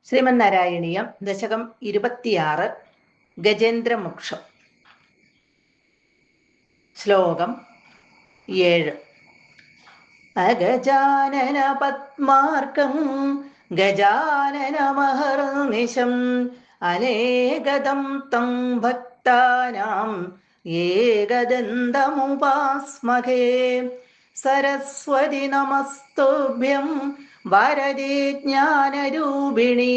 ശ്രീമന്നാരായണീയം ദശകം 26 ഗജേന്ദ്രമോക്ഷം. ശ്ലോകം 7. അഗജാനന പത്മാർക്കം ഗജാനനമഹർനിശം അനേകദം തം ഭക്താനാം ഏകദന്തമുപാസ്മഹേ. സരസ്വതി നമസ്തുഭ്യം വരദേ ജ്ഞാനരൂപിണി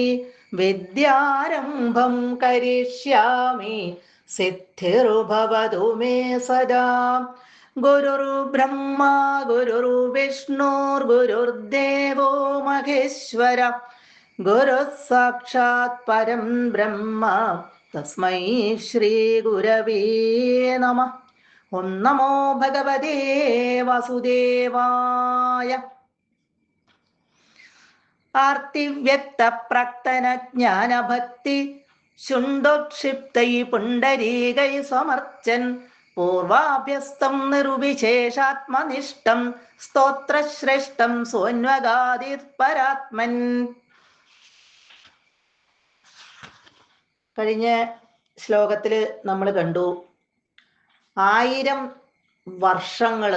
വിദ്യാരംഭം കരിഷ്യാമി സിദ്ധിർഭവതു മേ സദാ. ഗുരുർബ്രഹ്മ ഗുരുർവിഷ്ണുർഗുരുർദേവോ മഹേശ്വര ഗുരുഃ സാക്ഷാത് പരം ബ്രഹ്മ തസ്മൈ ശ്രീ ഗുരവേ നമഃ. ഓം നമോ ഭഗവതേ വാസുദേവായ. ആർത്തിവ്യക്ത പ്രാക്തന ജ്ഞാനഭക്തി ശുണ്ഡോക്ഷിപ്തൈ പുണ്ടരീകൈ സമർച്ചൻ പൂർവാഭ്യസ്തം നിർവിശേഷാത്മനിഷ്ഠം സ്തോത്രശ്രേഷ്ഠം സോന്വഗാദിത് പരാത്മൻ. കഴിഞ്ഞ ശ്ലോകത്തിൽ നമ്മൾ കണ്ടു 1000 വർഷങ്ങൾ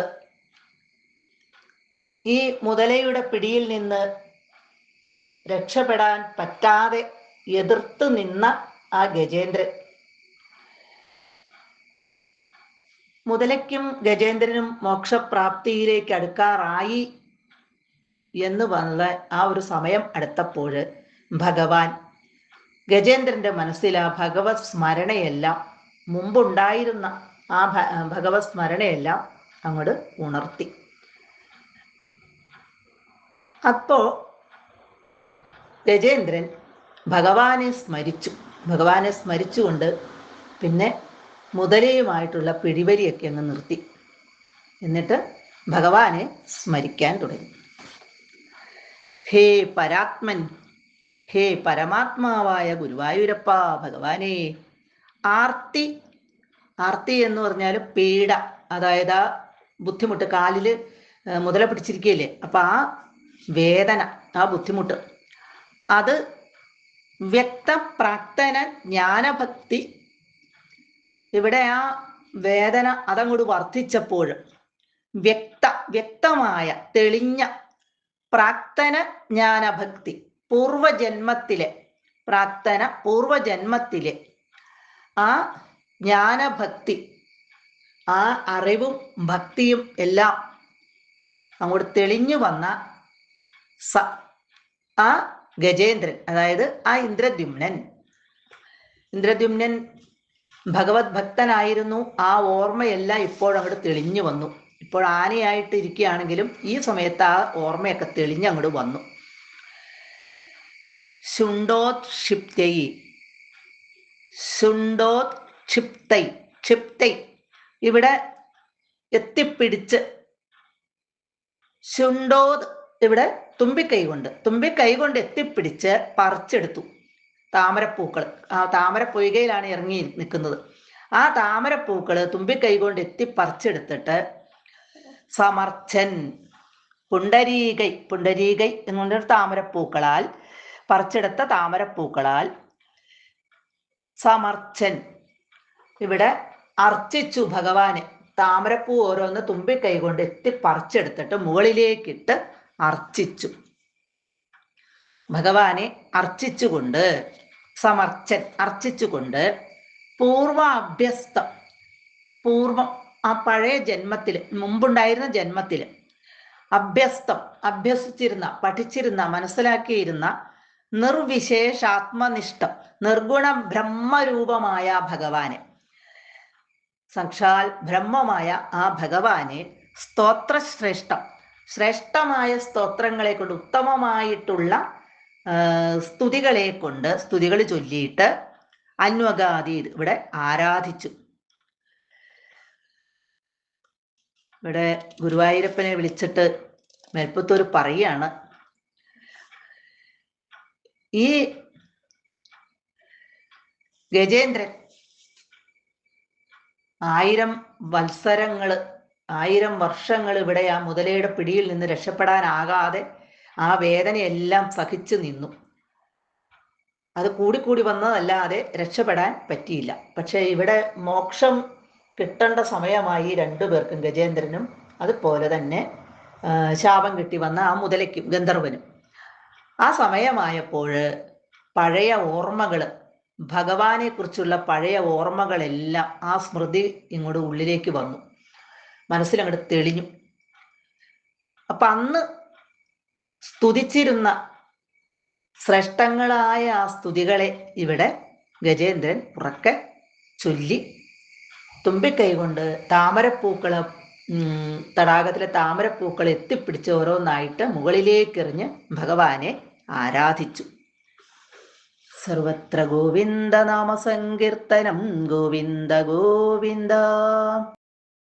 ഈ മുതലയുടെ പിടിയിൽ നിന്ന് രക്ഷപ്പെടാൻ പറ്റാതെ എതിർത്ത് നിന്ന ആ ഗജേന്ദ്രൻ, മുതലയ്ക്കും ഗജേന്ദ്രനും മോക്ഷപ്രാപ്തിയിലേക്ക് അടുക്കാറായി എന്ന് വന്ന ആ ഒരു സമയം അടുത്തപ്പോൾ ഭഗവാൻ ഗജേന്ദ്രന്റെ മനസ്സിൽ ആ ഭഗവത് സ്മരണയെല്ലാം, മുമ്പുണ്ടായിരുന്ന ആ ഭഗവത് സ്മരണയെല്ലാം അങ്ങോട്ട് ഉണർത്തി. അപ്പോ ഗജേന്ദ്രൻ ഭഗവാനെ സ്മരിച്ചുകൊണ്ട് പിന്നെ മുതലയുമായിട്ടുള്ള പിടിവലിയൊക്കെ അങ്ങ് നിർത്തി. എന്നിട്ട് ഭഗവാനെ സ്മരിക്കാൻ തുടങ്ങി. ഹേ പരാത്മൻ, ഹേ പരമാത്മാവായ ഗുരുവായൂരപ്പ ഭഗവാനെ. ആർത്തി എന്ന് പറഞ്ഞാൽ പീഡ, അതായത് ആ ബുദ്ധിമുട്ട്, കാലിൽ മുതല പിടിച്ചിരിക്കുകയില്ലേ, അപ്പൊ ആ വേദന, ആ ബുദ്ധിമുട്ട്, അത് വ്യക്തപ്രാക്തന ജ്ഞാനഭക്തി. ഇവിടെ ആ വേദന അതങ്ങോട്ട് വർദ്ധിച്ചപ്പോൾ വ്യക്തമായ തെളിഞ്ഞ പ്രാക്തന ജ്ഞാനഭക്തി, പൂർവജന്മത്തിലെ ആ ജ്ഞാനഭക്തി, ആ അറിവും ഭക്തിയും എല്ലാം അങ്ങോട്ട് തെളിഞ്ഞു വന്ന ആ ഗജേന്ദ്രൻ, അതായത് ആ ഇന്ദ്രദ്യുമ്നൻ ഭഗവത് ഭക്തനായിരുന്നു. ആ ഓർമ്മയെല്ലാം ഇപ്പോഴങ്ങോട്ട് തെളിഞ്ഞു വന്നു. ഇപ്പോൾ ആനയായിട്ട് ഇരിക്കുകയാണെങ്കിലും ഈ സമയത്ത് ആ ഓർമ്മയൊക്കെ തെളിഞ്ഞങ്ങോട്ട് വന്നു. ക്ഷിപ്തൈ ഇവിടെ എത്തിപ്പിടിച്ച്, ശുണ്ടോത് ഇവിടെ തുമ്പിക്കൈ കൊണ്ട് എത്തിപ്പിടിച്ച് പറിച്ചെടുത്തു താമരപ്പൂക്കൾ. ആ താമരപ്പൊയ്കയിലാണ് ഇറങ്ങി നിൽക്കുന്നത്. ആ താമരപ്പൂക്കള് തുമ്പിക്കൈ കൊണ്ട് പറിച്ചെടുത്തിട്ട് സമർച്ചൻ, പുണ്ടരീകൈ എന്നുള്ളൊരു താമരപ്പൂക്കളാൽ, പറിച്ചെടുത്ത താമരപ്പൂക്കളാൽ സമർച്ചൻ ഇവിടെ അർച്ചിച്ചു ഭഗവാന്. താമരപ്പൂ ഓരോന്ന് തുമ്പിക്കൈ കൊണ്ട് പറിച്ചെടുത്തിട്ട് മുകളിലേക്കിട്ട് അർച്ചിച്ചു. ഭഗവാനെ അർച്ചിച്ചുകൊണ്ട്, സമർച്ചൻ അർച്ചിച്ചുകൊണ്ട്, പൂർവം ആ പഴയ ജന്മത്തിൽ, മുമ്പുണ്ടായിരുന്ന ജന്മത്തിൽ അഭ്യസിച്ചിരുന്ന, പഠിച്ചിരുന്ന, മനസ്സിലാക്കിയിരുന്ന നിർവിശേഷാത്മനിഷ്ഠം, നിർഗുണ ബ്രഹ്മരൂപമായ ഭഗവാനെ, സാക്ഷാൽ ബ്രഹ്മമായ ആ ഭഗവാനെ ശ്രേഷ്ഠമായ സ്തോത്രങ്ങളെ കൊണ്ട്, ഉത്തമമായിട്ടുള്ള സ്തുതികൾ ചൊല്ലിയിട്ട് അന്വഗാദി ഇവിടെ ആരാധിച്ചു. ഇവിടെ ഗുരുവായൂരപ്പനെ വിളിച്ചിട്ട് മേൽപ്പത്തൂർ പറയാണ്, ഈ ഗജേന്ദ്രൻ 1000 വർഷങ്ങൾ ഇവിടെ ആ മുതലയുടെ പിടിയിൽ നിന്ന് രക്ഷപ്പെടാനാകാതെ ആ വേദനയെല്ലാം സഹിച്ചു നിന്നു. അത് കൂടിക്കൂടി വന്നതല്ലാതെ രക്ഷപ്പെടാൻ പറ്റിയില്ല. പക്ഷെ ഇവിടെ മോക്ഷം കിട്ടേണ്ട സമയമായി രണ്ടുപേർക്കും, ഗജേന്ദ്രനും അതുപോലെ തന്നെ ശാപം കിട്ടി വന്ന ആ മുതലയ്ക്കും ഗന്ധർവനും. ആ സമയമായപ്പോൾ പഴയ ഓർമ്മകൾ, ഭഗവാനെ കുറിച്ചുള്ള പഴയ ഓർമ്മകളെല്ലാം ആ സ്മൃതി ഇങ്ങോട്ട് ഉള്ളിലേക്ക് വന്നു, മനസ്സിലങ്ങോട്ട് തെളിഞ്ഞു. അപ്പൊ അന്ന് സ്തുതിച്ചിരുന്ന ശ്രേഷ്ഠങ്ങളായ ആ സ്തുതികളെ ഇവിടെ ഗജേന്ദ്രൻ ഉറക്കെ ചൊല്ലി തുമ്പിക്കൈ കൊണ്ട് താമരപ്പൂക്കളെ, തടാകത്തിലെ താമരപ്പൂക്കൾ എത്തിപ്പിടിച്ച് ഓരോന്നായിട്ട് മുകളിലേക്കെറിഞ്ഞ് ഭഗവാനെ ആരാധിച്ചു. സർവത്ര ഗോവിന്ദ നാമ സങ്കീർത്തനം, ഗോവിന്ദ ഗോവിന്ദ.